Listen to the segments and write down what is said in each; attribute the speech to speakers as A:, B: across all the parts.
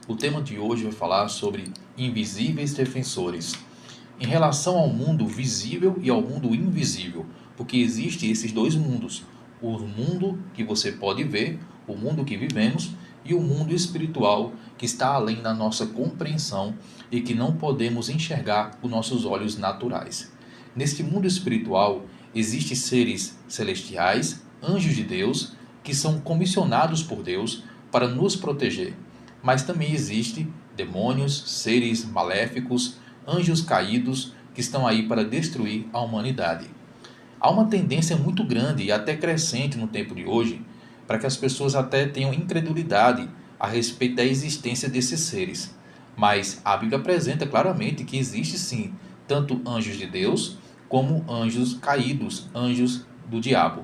A: O tema de hoje vai falar sobre invisíveis defensores. Em relação ao mundo visível e ao mundo invisível, porque existem esses dois mundos. O mundo que você pode ver, o mundo que vivemos, e o mundo espiritual que está além da nossa compreensão e que não podemos enxergar com nossos olhos naturais. Neste mundo espiritual, existem seres celestiais, anjos de Deus, que são comissionados por Deus para nos proteger. Mas também existem demônios, seres maléficos, anjos caídos que estão aí para destruir a humanidade. Há uma tendência muito grande e até crescente no tempo de hoje para que as pessoas até tenham incredulidade a respeito da existência desses seres. Mas a Bíblia apresenta claramente que existe sim tanto anjos de Deus como anjos caídos, anjos do diabo.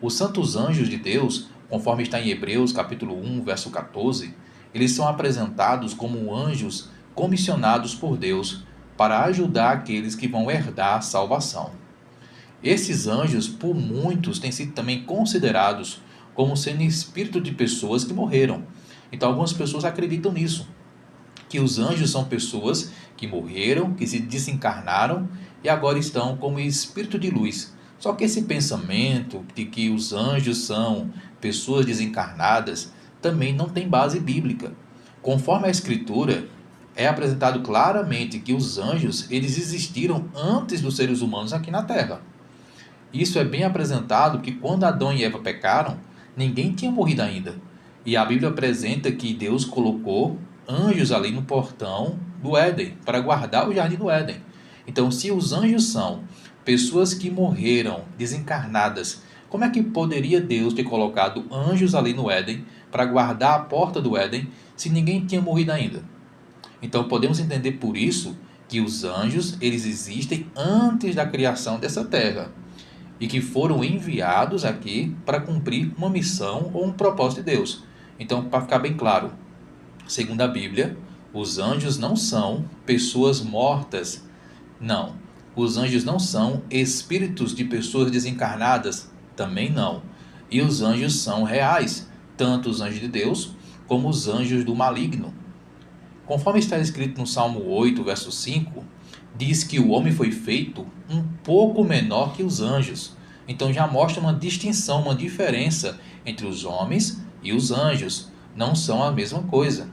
A: Os santos anjos de Deus, conforme está em Hebreus capítulo 1, verso 14, eles são apresentados como anjos comissionados por Deus para ajudar aqueles que vão herdar a salvação. Esses anjos, por muitos, têm sido também considerados como sendo espírito de pessoas que morreram. Então, algumas pessoas acreditam nisso, que os anjos são pessoas que morreram, que se desencarnaram e agora estão como espírito de luz. Só que esse pensamento de que os anjos são pessoas desencarnadas também não tem base bíblica. Conforme a Escritura, é apresentado claramente que os anjos eles existiram antes dos seres humanos aqui na Terra. Isso é bem apresentado que quando Adão e Eva pecaram, ninguém tinha morrido ainda. E a Bíblia apresenta que Deus colocou anjos ali no portão do Éden, para guardar o jardim do Éden. Então, se os anjos são pessoas que morreram, desencarnadas, como é que poderia Deus ter colocado anjos ali no Éden para guardar a porta do Éden se ninguém tinha morrido ainda? Então podemos entender por isso que os anjos eles existem antes da criação dessa terra e que foram enviados aqui para cumprir uma missão ou um propósito de Deus. Então, para ficar bem claro, segundo a Bíblia, os anjos não são pessoas mortas. Não. Os anjos não são espíritos de pessoas desencarnadas. Também não. E os anjos são reais, tanto os anjos de Deus como os anjos do maligno. Conforme está escrito no Salmo 8, verso 5, diz que o homem foi feito um pouco menor que os anjos. Então já mostra uma distinção, uma diferença entre os homens e os anjos. Não são a mesma coisa.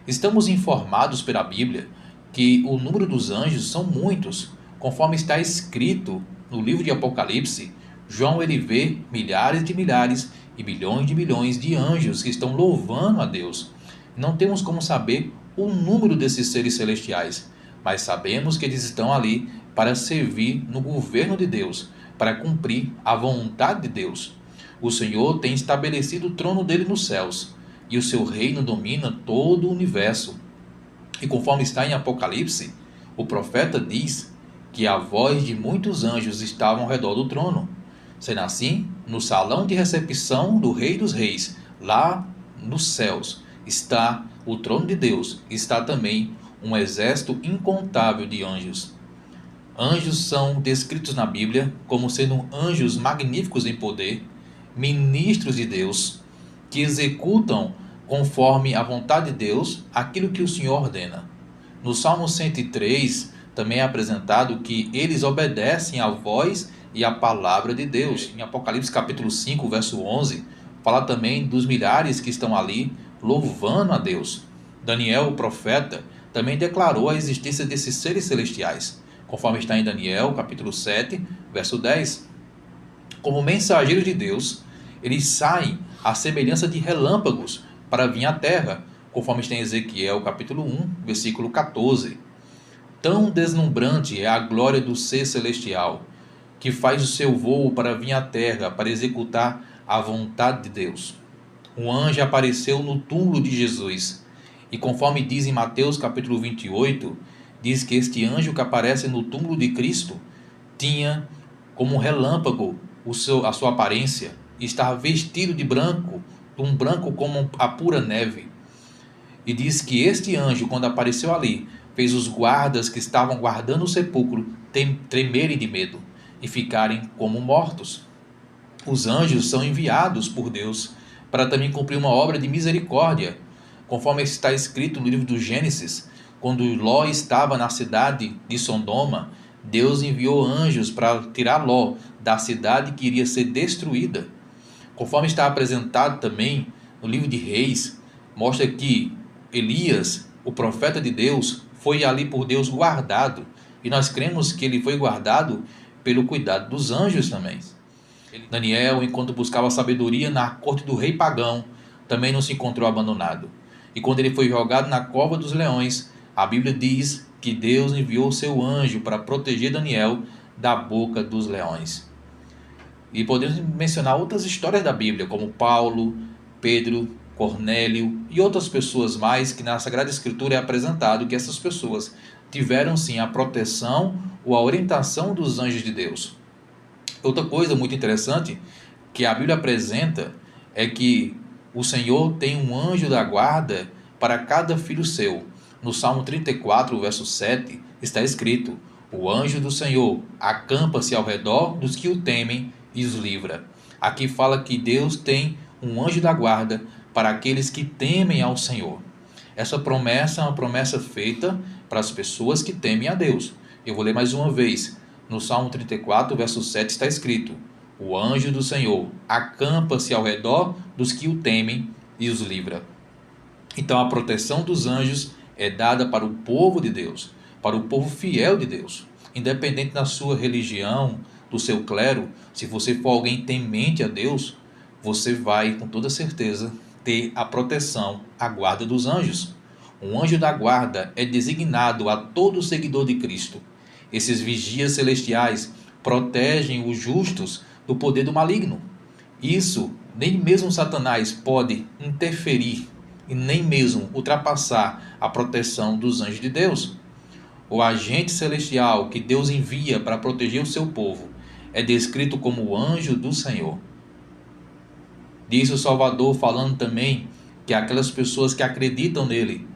A: Estamos informados pela Bíblia que o número dos anjos são muitos. Conforme está escrito no livro de Apocalipse, João ele vê milhares e bilhões de anjos que estão louvando a Deus. Não temos como saber o número desses seres celestiais, mas sabemos que eles estão ali para servir no governo de Deus, para cumprir a vontade de Deus. O Senhor tem estabelecido o trono dele nos céus, e o seu reino domina todo o universo. E conforme está em Apocalipse, o profeta diz que a voz de muitos anjos estava ao redor do trono. Sendo assim, no salão de recepção do Rei dos Reis, lá nos céus, está o trono de Deus, está também um exército incontável de anjos. Anjos são descritos na Bíblia como sendo anjos magníficos em poder, ministros de Deus, que executam conforme a vontade de Deus aquilo que o Senhor ordena. No Salmo 103 também é apresentado que eles obedecem à voz e à palavra de Deus. Em Apocalipse capítulo 5, verso 11, fala também dos milhares que estão ali louvando a Deus. Daniel, o profeta, também declarou a existência desses seres celestiais, conforme está em Daniel capítulo 7, verso 10. Como mensageiros de Deus, eles saem à semelhança de relâmpagos para vir à terra, conforme está em Ezequiel capítulo 1, versículo 14. Tão deslumbrante é a glória do ser celestial, que faz o seu voo para vir à terra, para executar a vontade de Deus. Um anjo apareceu no túmulo de Jesus, e conforme diz em Mateus capítulo 28, diz que este anjo que aparece no túmulo de Cristo tinha como um relâmpago a sua aparência, e estava vestido de branco, um branco como a pura neve. E diz que este anjo, quando apareceu ali, fez os guardas que estavam guardando o sepulcro tremerem de medo e ficarem como mortos. Os anjos são enviados por Deus para também cumprir uma obra de misericórdia, conforme está escrito no livro do Gênesis, quando Ló estava na cidade de Sodoma, Deus enviou anjos para tirar Ló da cidade que iria ser destruída. Conforme está apresentado também no livro de Reis, mostra que Elias, o profeta de Deus, foi ali por Deus guardado. E nós cremos que ele foi guardado pelo cuidado dos anjos também. Daniel, enquanto buscava sabedoria na corte do rei pagão, também não se encontrou abandonado. E quando ele foi jogado na cova dos leões, a Bíblia diz que Deus enviou seu anjo para proteger Daniel da boca dos leões. E podemos mencionar outras histórias da Bíblia, como Paulo, Pedro, Cornélio e outras pessoas mais, que na Sagrada Escritura é apresentado que essas pessoas tiveram sim a proteção ou a orientação dos anjos de Deus. Outra coisa muito interessante que a Bíblia apresenta é que o Senhor tem um anjo da guarda para cada filho seu. No Salmo 34, verso 7, está escrito: o anjo do Senhor acampa-se ao redor dos que o temem e os livra. Aqui fala que Deus tem um anjo da guarda para aqueles que temem ao Senhor. Essa promessa é uma promessa feita para as pessoas que temem a Deus. Eu vou ler mais uma vez. No Salmo 34, verso 7 está escrito: o anjo do Senhor acampa-se ao redor dos que o temem e os livra. Então a proteção dos anjos é dada para o povo de Deus, para o povo fiel de Deus. Independente da sua religião, do seu clero, se você for alguém temente a Deus, você vai com toda certeza ter a proteção, a guarda dos anjos. Um anjo da guarda é designado a todo seguidor de Cristo. Esses vigias celestiais protegem os justos do poder do maligno. Isso nem mesmo Satanás pode interferir e nem mesmo ultrapassar a proteção dos anjos de Deus. O agente celestial que Deus envia para proteger o seu povo é descrito como o anjo do Senhor. Diz o Salvador, falando também que aquelas pessoas que acreditam nele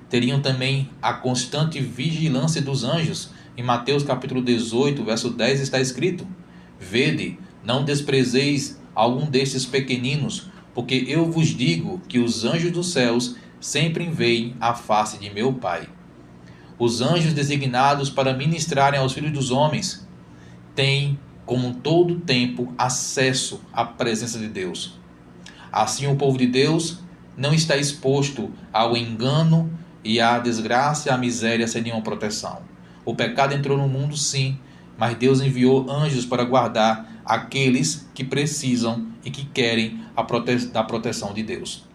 A: teriam também a constante vigilância dos anjos. Em Mateus capítulo 18, verso 10 está escrito: vede, não desprezeis algum destes pequeninos, porque eu vos digo que os anjos dos céus sempre veem a face de meu Pai. Os anjos designados para ministrarem aos filhos dos homens têm, como todo tempo, acesso à presença de Deus. Assim, o povo de Deus não está exposto ao engano e à desgraça e à miséria sem nenhuma proteção. O pecado entrou no mundo, sim, mas Deus enviou anjos para guardar aqueles que precisam e que querem da proteção de Deus.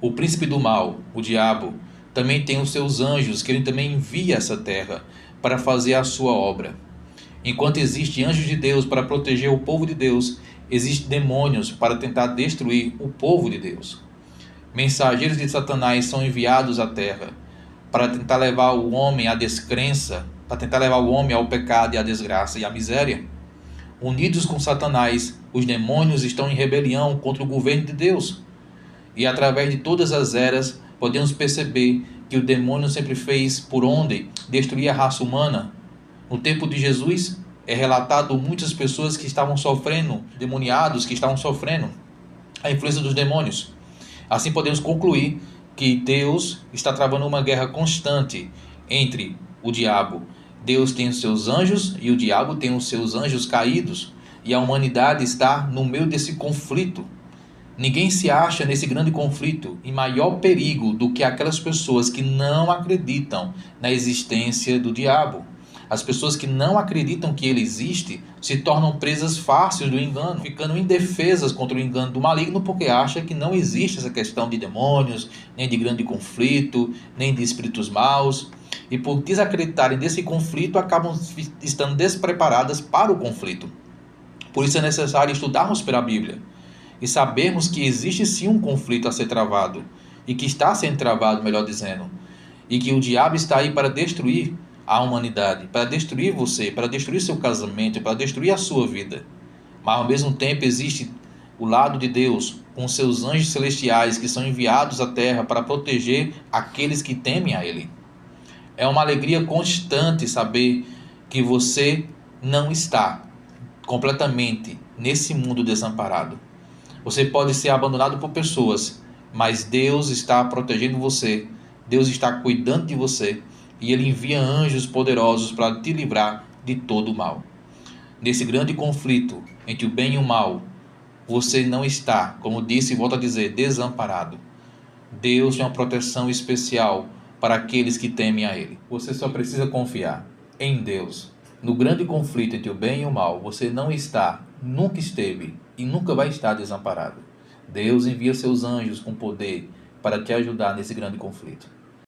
A: O príncipe do mal, o diabo, também tem os seus anjos que ele também envia a essa terra para fazer a sua obra. Enquanto existem anjos de Deus para proteger o povo de Deus, existem demônios para tentar destruir o povo de Deus. Mensageiros de Satanás são enviados à terra para tentar levar o homem à descrença, para tentar levar o homem ao pecado e à desgraça e à miséria. Unidos com Satanás, os demônios estão em rebelião contra o governo de Deus. E através de todas as eras, podemos perceber que o demônio sempre fez por onde destruir a raça humana. No tempo de Jesus, é relatado muitas pessoas que estavam sofrendo, demoniados que estavam sofrendo a influência dos demônios. Assim podemos concluir que Deus está travando uma guerra constante entre o diabo. Deus tem os seus anjos e o diabo tem os seus anjos caídos. E a humanidade está no meio desse conflito. Ninguém se acha nesse grande conflito em maior perigo do que aquelas pessoas que não acreditam na existência do diabo. As pessoas que não acreditam que ele existe se tornam presas fáceis do engano, ficando indefesas contra o engano do maligno porque acham que não existe essa questão de demônios, nem de grande conflito, nem de espíritos maus. E por desacreditarem desse conflito, acabam estando despreparadas para o conflito. Por isso é necessário estudarmos pela Bíblia e sabermos que existe sim um conflito a ser travado, e que está sendo travado, melhor dizendo, e que o diabo está aí para destruir a humanidade, para destruir você, para destruir seu casamento, para destruir a sua vida. Mas ao mesmo tempo existe o lado de Deus, com seus anjos celestiais que são enviados à terra para proteger aqueles que temem a Ele. É uma alegria constante saber que você não está completamente nesse mundo desamparado. Você pode ser abandonado por pessoas, Mas Deus está protegendo você, Deus está cuidando de você e Ele envia anjos poderosos para te livrar de todo o mal. Nesse grande conflito entre o bem e o mal, você não está, como disse e volto a dizer, desamparado. Deus tem uma proteção especial para aqueles que temem a Ele. Você só precisa confiar em Deus. No grande conflito entre o bem e o mal, você não está, nunca esteve e nunca vai estar desamparado. Deus envia seus anjos com poder para te ajudar nesse grande conflito.